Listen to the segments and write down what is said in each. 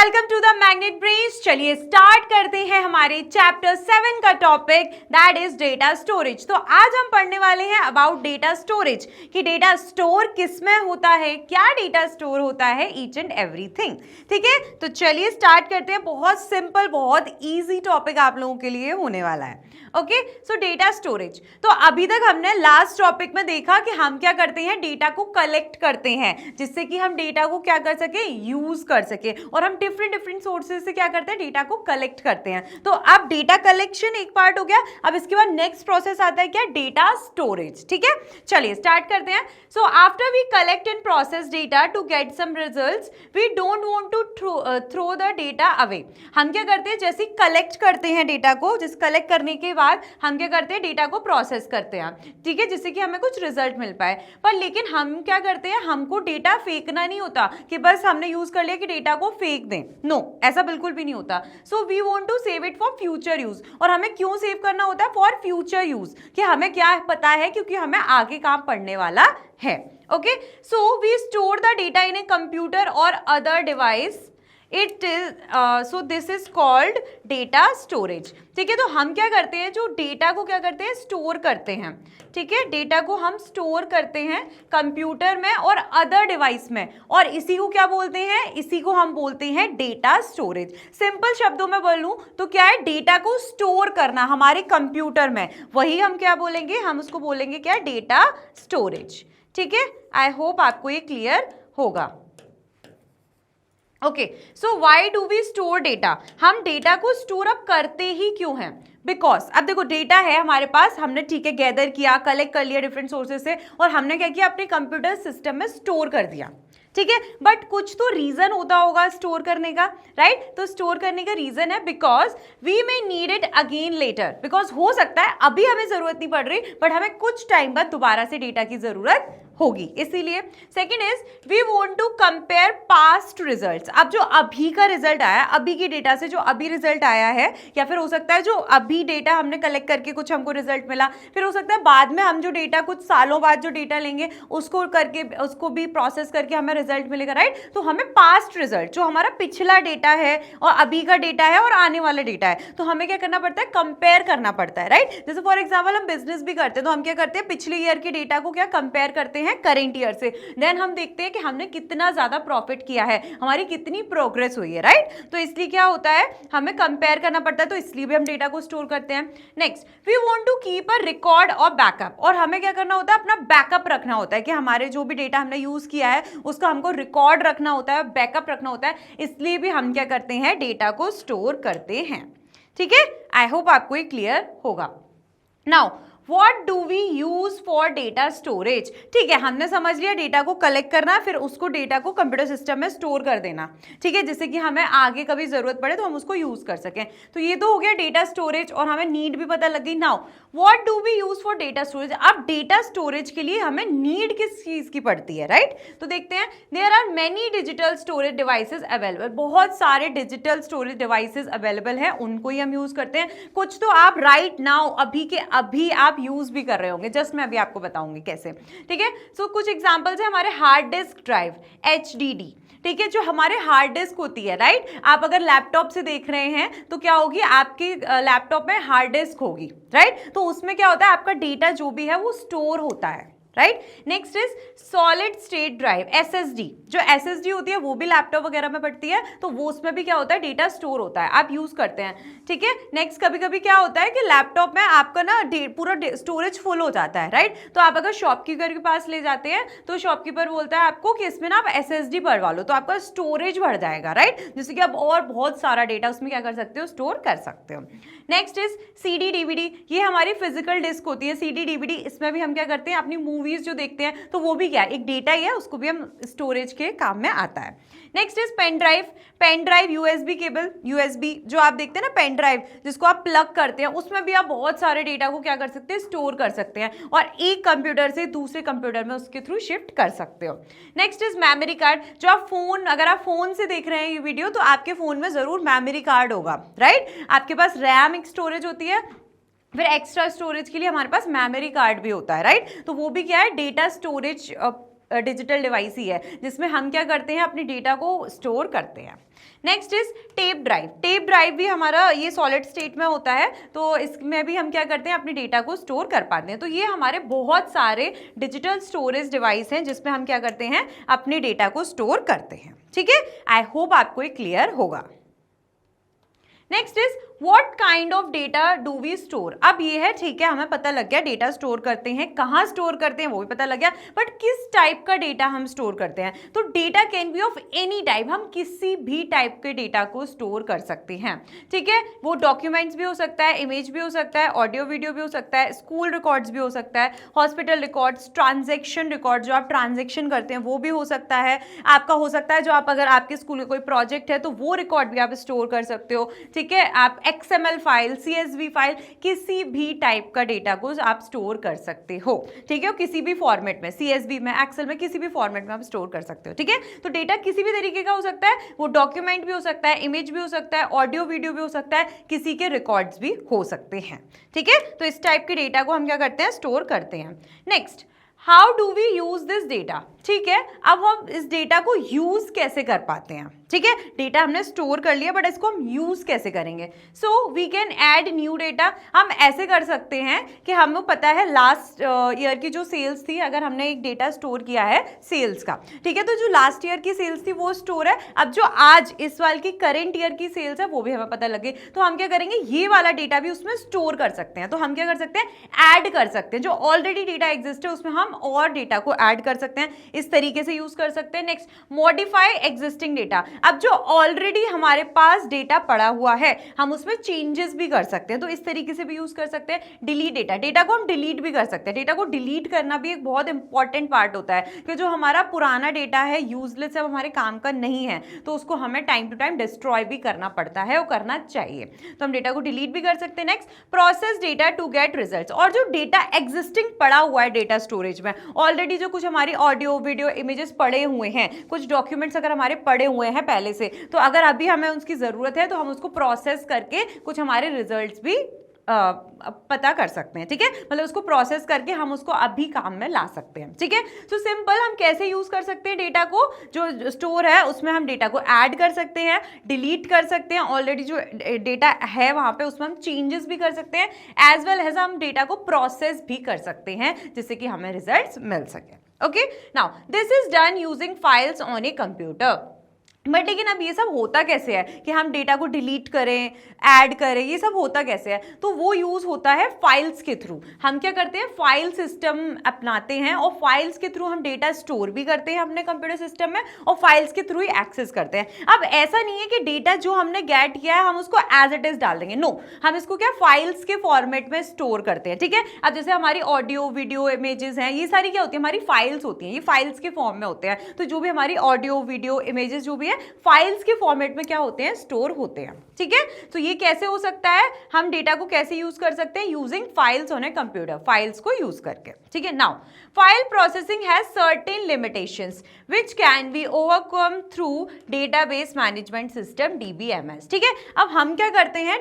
Welcome to the Magnet Brains. चलिए start करते हैं हमारे चैप्टर 7 का topic that is data storage. तो आज हम पढ़ने वाले हैं अबाउट डेटा स्टोरेज कि डेटा स्टोर किसमें होता है, क्या डेटा स्टोर होता है, ईच एंड एवरीथिंग। ठीक है, तो चलिए स्टार्ट करते हैं। बहुत सिंपल, बहुत इजी टॉपिक आप लोगों के लिए होने वाला है। ओके, सो डेटा स्टोरेज। तो अभी तक हमने लास्ट टॉपिक में देखा कि हम क्या करते हैं, डेटा को कलेक्ट करते हैं जिससे कि हम डेटा को क्या कर सके, यूज कर सके। और हम डिफरेंट सोर्सेज से क्या करते हैं, डेटा को कलेक्ट करते हैं। तो अब डेटा कलेक्शन एक पार्ट हो गया। अब इसके बाद नेक्स्ट प्रोसेस आता है क्या, डेटा स्टोरेज। ठीक है, चलिए स्टार्ट करते हैं। So after we collect and process data to get some results, we don't want to throw the data away. हम क्या करते हैं, जैसे कलेक्ट करते हैं डेटा को, जिस कलेक्ट करने के बाद हम क्या करते हैं, डेटा को प्रोसेस करते हैं। ठीक है, जिससे कि हमें कुछ रिजल्ट मिल पाए। पर लेकिन हम क्या करते हैं, हमको डेटा फेंकना नहीं होता कि बस हमने यूज कर लिया कि डेटा को फेंक दें। नो, ऐसा बिल्कुल भी नहीं होता। So we want to save it for future use. और हमें क्यों सेव करना होता है, फॉर फ्यूचर यूज, कि हमें क्या पता है, क्योंकि हमें आगे काम पड़ने वाला है। Okay, so we store the data in a computer और other device. It is so this is called data storage. ठीक है, तो हम क्या करते हैं, जो डेटा को क्या करते हैं, स्टोर करते हैं। ठीक है, डेटा को हम स्टोर करते हैं कंप्यूटर में और अदर डिवाइस में, और इसी को क्या बोलते हैं, इसी को हम बोलते हैं डेटा स्टोरेज। सिंपल शब्दों में बोलूं तो क्या है, डेटा को स्टोर करना हमारे कंप्यूटर में, वही हम क्या बोलेंगे, हम उसको बोलेंगे क्या, डेटा स्टोरेज। ठीक है, आई होप आपको ये क्लियर होगा। Okay, so why do we store data. हम डेटा को स्टोर अप करते ही क्यों हैं, बिकॉज अब देखो डेटा है हमारे पास, हमने ठीक है गैदर किया, कलेक्ट कर लिया डिफरेंट सोर्सेज से, और हमने क्या किया, अपने कंप्यूटर सिस्टम में स्टोर कर दिया। ठीक है, बट कुछ तो रीजन होता होगा स्टोर करने का, राइट। तो स्टोर करने का रीजन है because we may need it again later. Because हो सकता है अभी हमें जरूरत नहीं पड़ रही, बट हमें कुछ टाइम बाद दोबारा से डेटा की जरूरत होगी, इसीलिए। Second is we want to compare past result. अब जो अभी का रिजल्ट आया, अभी की डेटा से जो अभी रिजल्ट आया है, या फिर हो सकता है जो अभी डेटा हमने कलेक्ट करके कुछ हमको रिजल्ट मिला, फिर हो सकता है बाद में हम जो डेटा कुछ सालों बाद जो डेटा लेंगे उसको करके, उसको भी प्रोसेस करके हमें रिजल्ट मिलेगा, राइट। तो हमें पास्ट रिजल्ट, जो हमारा पिछला डेटा है और अभी का डेटा है और आने वाला डेटा है, तो हमें क्या करना पड़ता है, कंपेयर करना पड़ता है, राइट। जैसे फॉर एग्जाम्पल हम बिजनेस भी करते हैं, तो हम क्या करते हैं, पिछले ईयर के डेटा को क्या कंपेयर करते हैं करेंट ईयर से। देन हम देखते हैं कि हमने कितना ज्यादा प्रॉफिट किया है, हमारी कितनी प्रोग्रेस हुई है, राइट। तो इसलिए क्या होता है, हमें कंपेयर करना पड़ता है, तो इसलिए भी हम डेटा को स्टोर करते हैं। Next, we want to keep a record और बैकअप। और हमें क्या करना होता है, अपना बैकअप रखना होता है कि हमारे जो भी डेटा हमने यूज किया है उसका हमको रिकॉर्ड रखना होता है, बैकअप रखना होता है। इसलिए भी हम क्या करते हैं, डेटा को स्टोर करते हैं। ठीक है, आई होप आपको ये क्लियर होगा। Now What do we use for data storage? ठीक है, हमने समझ लिया डेटा को कलेक्ट करना, फिर उसको डेटा को कंप्यूटर सिस्टम में स्टोर कर देना। ठीक है, जिससे कि हमें आगे कभी जरूरत पड़े तो हम उसको यूज कर सकें। तो ये तो हो गया डेटा स्टोरेज, और हमें नीड भी पता लग गई। Now what do we use for data storage. अब डेटा स्टोरेज के लिए हमें नीड किस चीज की पड़ती है, राइट। तो देखते हैं, there are many digital storage devices available. बहुत सारे डिजिटल स्टोरेज डिवाइसेस अवेलेबल है, उनको ही हम यूज करते हैं। कुछ तो आप राइट नाउ, अभी के अभी आप यूज भी कर रहे होंगे, जस्ट मैं अभी आपको बताऊंगी कैसे। ठीक है, सो कुछ एग्जांपल्स है हमारे हार्ड डिस्क ड्राइव, HDD। ठीक है, जो हमारे हार्ड डिस्क होती है, राइट। आप अगर लैपटॉप से देख रहे हैं तो क्या होगी, आपकी लैपटॉप में हार्ड डिस्क होगी, राइट। तो उसमें क्या होता है, आपका डेटा जो भी है वो स्टोर होता है, right. Next is solid state drive, SSD। जो SSD होती है वो भी लैपटॉप वगैरह में पड़ती है, तो वो उसमें भी क्या होता है, डेटा स्टोर होता है, आप यूज करते हैं। ठीक है, नेक्स्ट कभी कभी क्या होता है कि लैपटॉप में आपका ना पूरा स्टोरेज फुल हो जाता है, राइट। तो आप अगर शॉपकीपर के पास ले जाते हैं तो शॉपकीपर बोलता है आपको कि इसमें ना आप SSD भरवा लो, तो आपका स्टोरेज बढ़ जाएगा, राइट। जिससे कि आप और बहुत सारा डेटा उसमें क्या कर सकते हो, स्टोर कर सकते हो। Next is CD DVD। ये हमारी फिजिकल डिस्क होती है, CD DVD। इसमें भी हम क्या करते हैं, अपनी मूवीज जो देखते हैं, तो वो भी क्या एक डेटा ही है, उसको भी हम स्टोरेज के काम में आता है। Next is pen drive. Pen drive, USB cable, USB जो आप देखते हैं ना, पेन ड्राइव जिसको आप प्लग करते हैं, उसमें भी आप बहुत सारे डेटा को क्या कर सकते हैं, स्टोर कर सकते हैं, और एक कंप्यूटर से दूसरे कंप्यूटर में उसके थ्रू शिफ्ट कर सकते हो। Next is memory card. जो आप फोन, अगर आप फोन से देख रहे हैं ये वीडियो, तो आपके फोन में जरूर मेमोरी कार्ड होगा, राइट। आपके पास रैम एक स्टोरेज होती है, फिर एक्स्ट्रा स्टोरेज के लिए हमारे पास मेमोरी कार्ड भी होता है, राइट। तो वो भी क्या है, डेटा स्टोरेज डिजिटल डिवाइस ही है जिसमें हम क्या करते हैं, अपनी डेटा को स्टोर करते हैं। Next is tape drive. Tape drive भी हमारा ये सॉलिड स्टेट में होता है, तो इसमें भी हम क्या करते हैं, अपनी डेटा को स्टोर कर पाते हैं। तो ये हमारे बहुत सारे डिजिटल स्टोरेज डिवाइस हैं जिसमें हम क्या करते हैं, अपने डेटा को स्टोर करते हैं। ठीक है, आई होप आपको ये क्लियर होगा। Next is what kind of data do we store. अब ये है, ठीक है, हमें पता लग गया डेटा स्टोर करते हैं, कहाँ स्टोर करते हैं वो भी पता लग गया, बट किस टाइप का डेटा हम स्टोर करते हैं। तो data can be of any type, हम किसी भी टाइप के डेटा को स्टोर कर सकते हैं। ठीक है, वो डॉक्यूमेंट्स भी हो सकता है, इमेज भी हो सकता है, ऑडियो वीडियो भी हो सकता है, स्कूल रिकॉर्ड्स भी हो सकता है, हॉस्पिटल रिकॉर्ड्स, ट्रांजेक्शन रिकॉर्ड, जो आप ट्रांजेक्शन करते हैं वो भी हो सकता है आपका, हो सकता है जो आप, अगर आपके स्कूल में कोई प्रोजेक्ट है तो वो रिकॉर्ड भी आप स्टोर कर सकते हो। ठीक है, आप XML फाइल, CSV फाइल, किसी भी टाइप का डेटा को आप स्टोर कर सकते हो। ठीक है, किसी भी फॉर्मेट में, CSV में, एक्सेल में, किसी भी फॉर्मेट में आप स्टोर कर सकते हो। ठीक है, तो डेटा किसी भी तरीके का हो सकता है, वो डॉक्यूमेंट भी हो सकता है, इमेज भी हो सकता है, ऑडियो वीडियो भी हो सकता है, किसी के रिकॉर्ड्स भी हो सकते हैं। ठीक है, तो इस टाइप के डेटा को हम क्या करते हैं, स्टोर करते हैं। Next, how do we use this data. ठीक है, अब हम इस डेटा को यूज कैसे कर पाते हैं। ठीक है, डेटा हमने स्टोर कर लिया, बट इसको हम यूज कैसे करेंगे। So we can add new data. हम ऐसे कर सकते हैं कि हमें पता है लास्ट ईयर की जो सेल्स थी, अगर हमने एक डेटा स्टोर किया है सेल्स का, ठीक है, तो जो लास्ट ईयर की सेल्स थी वो स्टोर है। अब जो आज इस साल की करंट ईयर की सेल्स है वो भी हमें पता लगे, तो हम क्या करेंगे, ये वाला डेटा भी उसमें स्टोर कर सकते हैं। तो हम क्या कर सकते हैं, ऐड कर सकते हैं, जो ऑलरेडी डेटा एग्जिस्ट है उसमें हम और डेटा को ऐड कर सकते हैं, इस तरीके से यूज कर सकते हैं। Next, modify existing data. अब जो ऑलरेडी हमारे पास डेटा पड़ा हुआ है हम उसमें चेंजेस भी कर सकते हैं, तो इस तरीके से भी यूज कर सकते हैं। डिलीट डेटा, डेटा को हम डिलीट भी कर सकते हैं। डेटा को डिलीट करना भी एक बहुत इंपॉर्टेंट पार्ट होता है कि जो हमारा पुराना डेटा है, यूजलेस है, हमारे काम का नहीं है, तो उसको हमें टाइम टू टाइम डिस्ट्रॉय भी करना पड़ता है और करना चाहिए, तो हम डेटा को डिलीट भी कर सकते हैं। Next, process data to get results. और जो डेटा एग्जिस्टिंग पड़ा हुआ है डेटा स्टोरेज में, ऑलरेडी जो कुछ हमारी ऑडियो वीडियो इमेजेस पड़े हुए हैं, कुछ डॉक्यूमेंट्स अगर हमारे पड़े हुए हैं पहले से, तो अगर अभी हमें उसकी जरूरत है तो हम उसको प्रोसेस करके कुछ हमारे रिजल्ट्स भी पता कर सकते हैं। ठीक है, मतलब उसको प्रोसेस करके हम उसको अभी काम में ला सकते हैं। ठीक है, तो सिंपल हम कैसे यूज कर सकते हैं डेटा को, जो स्टोर है उसमें हम डेटा को ऐड कर सकते हैं, डिलीट कर सकते हैं, ऑलरेडी जो डेटा है वहां पे उसमें हम चेंजेस भी कर सकते हैं, एज वेल एज हम डेटा को प्रोसेस भी कर सकते हैं जिससे कि हमें रिजल्ट्स मिल सके। Okay, now this is done using files on a computer. But लेकिन अब ये सब होता कैसे है कि हम डेटा को डिलीट करें, ऐड करें, ये सब होता कैसे है, तो वो यूज होता है फाइल्स के थ्रू। हम क्या करते हैं, फाइल सिस्टम अपनाते हैं और फाइल्स के थ्रू हम डेटा स्टोर भी करते हैं अपने कंप्यूटर सिस्टम में और फाइल्स के थ्रू ही एक्सेस करते हैं। अब ऐसा नहीं है कि डेटा जो हमने गेट किया है हम उसको एज इट इज डाल देंगे, नो, हम इसको क्या फाइल्स के फॉर्मेट में स्टोर करते हैं। ठीक है, अब जैसे हमारी ऑडियो वीडियो इमेजेस हैं, ये सारी क्या होती है, हमारी फाइल्स होती हैं, ये फाइल्स के फॉर्म में होते हैं। तो जो भी हमारी ऑडियो वीडियो इमेजेस जो भी है फाइल्स के फॉर्मेट में क्या होते हैं, स्टोर होते हैं। ठीक है, तो ये कैसे हो सकता है, हम डेटा को कैसे यूज कर सकते हैं, using files on a computer, files को यूज करके। ठीक है, now file processing has certain limitations which can be overcome through database management system DBMS। ठीक है, अब हम क्या करते हैं,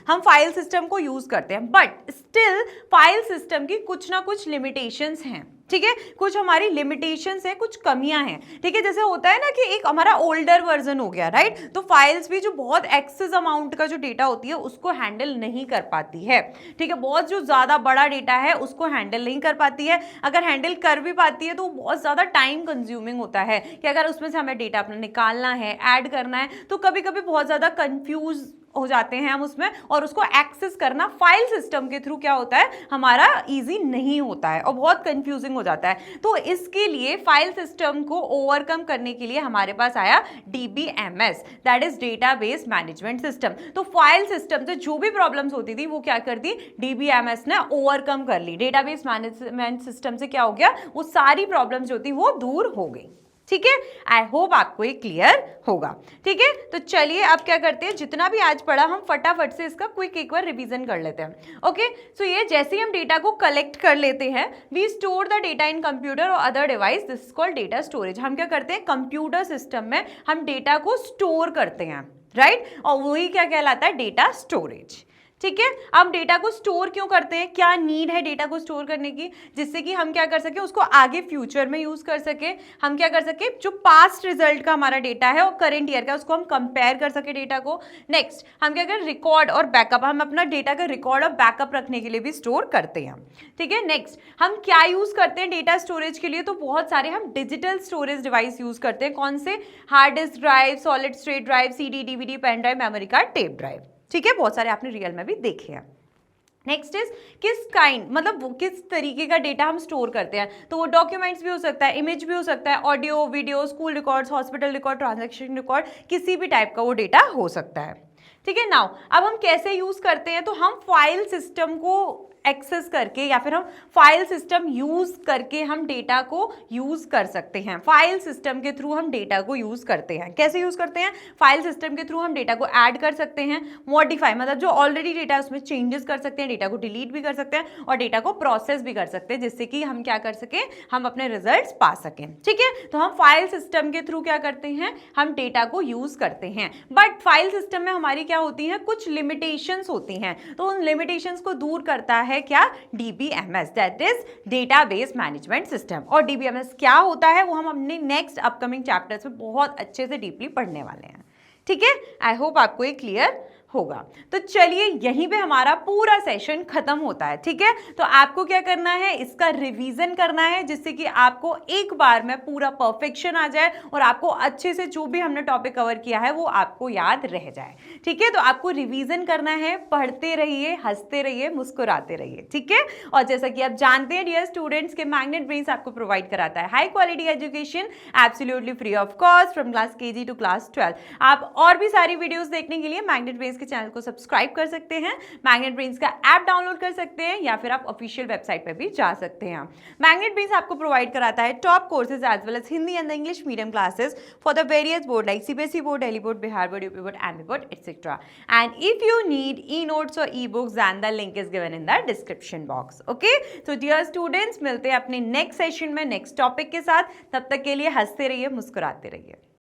हम फाइल सिस्टम को यूज करते हैं, बट स्टिल फाइल सिस्टम की कुछ ना कुछ लिमिटेशंस हैं। ठीक है, कुछ हमारी लिमिटेशंस है, कुछ कमियां हैं। ठीक है, जैसे होता है ना कि एक हमारा ओल्डर वर्जन हो गया, राइट, तो फाइल्स भी जो बहुत एक्सेस अमाउंट का जो डेटा होती है उसको हैंडल नहीं कर पाती है। ठीक है, बहुत जो ज्यादा बड़ा डेटा है उसको हैंडल नहीं कर पाती है, अगर हैंडल कर भी पाती है तो बहुत ज्यादा टाइम कंज्यूमिंग होता है कि अगर उसमें से हमें डेटा अपना निकालना है, ऐड करना है, तो कभी कभी बहुत ज्यादा कंफ्यूज हो जाते हैं हम उसमें, और उसको एक्सेस करना फाइल सिस्टम के थ्रू क्या होता है, हमारा इजी नहीं होता है और बहुत कंफ्यूजिंग हो जाता है। तो इसके लिए फाइल सिस्टम को ओवरकम करने के लिए हमारे पास आया DBMS, that is database management system. तो फाइल सिस्टम से जो भी प्रॉब्लम्स होती थी वो क्या कर दी, DBMS ने ओवरकम कर ली। डेटाबेस मैनेजमेंट सिस्टम से क्या हो गया, वो सारी प्रॉब्लम्स जो थी वो दूर हो गई। ठीक है, आई होप आपको ये क्लियर होगा। ठीक है, तो चलिए अब क्या करते हैं, जितना भी आज पढ़ा हम फटाफट से इसका क्विक एक बार रिवीजन कर लेते हैं। ओके, सो ये जैसे ही हम डेटा को कलेक्ट कर लेते हैं, we store the data in computer और other device, this is called data storage. हम क्या करते हैं, कंप्यूटर सिस्टम में हम डेटा को स्टोर करते हैं, राइट, और वही क्या कहलाता है, डेटा स्टोरेज। ठीक है। अब डेटा को स्टोर क्यों करते हैं, क्या नीड है डेटा को स्टोर करने की, जिससे कि हम क्या कर सके उसको आगे फ्यूचर में यूज कर सके, हम क्या कर सके जो पास्ट रिजल्ट का हमारा डेटा है और करंट ईयर का उसको हम कंपेयर कर सके डेटा को। नेक्स्ट हम क्या करें, रिकॉर्ड और बैकअप, हम अपना डेटा का रिकॉर्ड और बैकअप रखने के लिए भी स्टोर करते हैं। ठीक है। नेक्स्ट हम क्या यूज करते हैं डेटा स्टोरेज के लिए, तो बहुत सारे हम डिजिटल स्टोरेज डिवाइस यूज करते हैं। कौन से, hard disk drive, solid state drive, CD, DVD, pen drive, memory card, tape drive. ठीक है, बहुत सारे आपने रियल में भी देखे हैं। नेक्स्ट इज किस काइंड, मतलब वो किस तरीके का डेटा हम स्टोर करते हैं, तो वो डॉक्यूमेंट्स भी हो सकता है, इमेज भी हो सकता है, audio, video, school records, hospital record, transaction record, किसी भी टाइप का वो डेटा हो सकता है। ठीक है। नाउ अब हम कैसे यूज करते हैं, तो हम फाइल सिस्टम को एक्सेस करके या फिर हम फाइल सिस्टम यूज करके हम डेटा को यूज कर सकते हैं। फाइल सिस्टम के थ्रू हम डेटा को यूज करते हैं। कैसे यूज करते हैं, फाइल सिस्टम के थ्रू हम डेटा को ऐड कर सकते हैं, मॉडिफाई मतलब जो ऑलरेडी डेटा है उसमें चेंजेस कर सकते हैं, डेटा को डिलीट भी कर सकते हैं और डेटा को प्रोसेस भी कर सकते हैं, जिससे कि हम क्या कर सकें, हम अपने रिजल्ट्स पा सकें। ठीक है। तो हम फाइल सिस्टम के थ्रू क्या करते हैं, हम डेटा को यूज करते हैं। बट फाइल सिस्टम में हमारी क्या होती है, कुछ लिमिटेशंस होती हैं, तो उन लिमिटेशंस को दूर करता है क्या, DBMS, that is database management system. और DBMS क्या होता है वो हम अपने नेक्स्ट अपकमिंग चैप्टर्स में बहुत अच्छे से डीपली पढ़ने वाले हैं। ठीक है। आई होप आपको ये क्लियर होगा। तो चलिए यहीं पे हमारा पूरा सेशन खत्म होता है। ठीक है। तो आपको क्या करना है, इसका रिवीजन करना है, जिससे कि आपको एक बार में पूरा परफेक्शन आ जाए और आपको अच्छे से जो भी हमने टॉपिक कवर किया है वो आपको याद रह जाए। ठीक है। तो आपको रिवीजन करना है, पढ़ते रहिए, हंसते रहिए, मुस्कुराते रहिए। ठीक है। और जैसा कि आप जानते हैं डियर स्टूडेंट्स के मैग्नेट ब्रेन्स आपको प्रोवाइड कराता है high quality education absolutely free of cost from class KG to class 12। आप और भी सारी वीडियोस देखने के लिए मैग्नेट ब्रेन्स के चैनल को सब्सक्राइब कर सकते हैं, मैग्नेट ब्रेन्स का ऐप डाउनलोड कर सकते हैं या फिर आप ऑफिशियल वेबसाइट पर भी जा सकते हैं। मैग्नेट ब्रेन्स आपको प्रोवाइड कराता है top courses as well as Hindi and English medium classes for the various board like CBSE board, Delhi board, Bihar board, UP board, MP board etcetera. And if you need e-notes और e-books then the link is given in the description box. Okay, so dear students मिलते हैं अपने next session में next topic के साथ। तब तक के लिए हंसते रहिए, मुस्कुराते रहिए।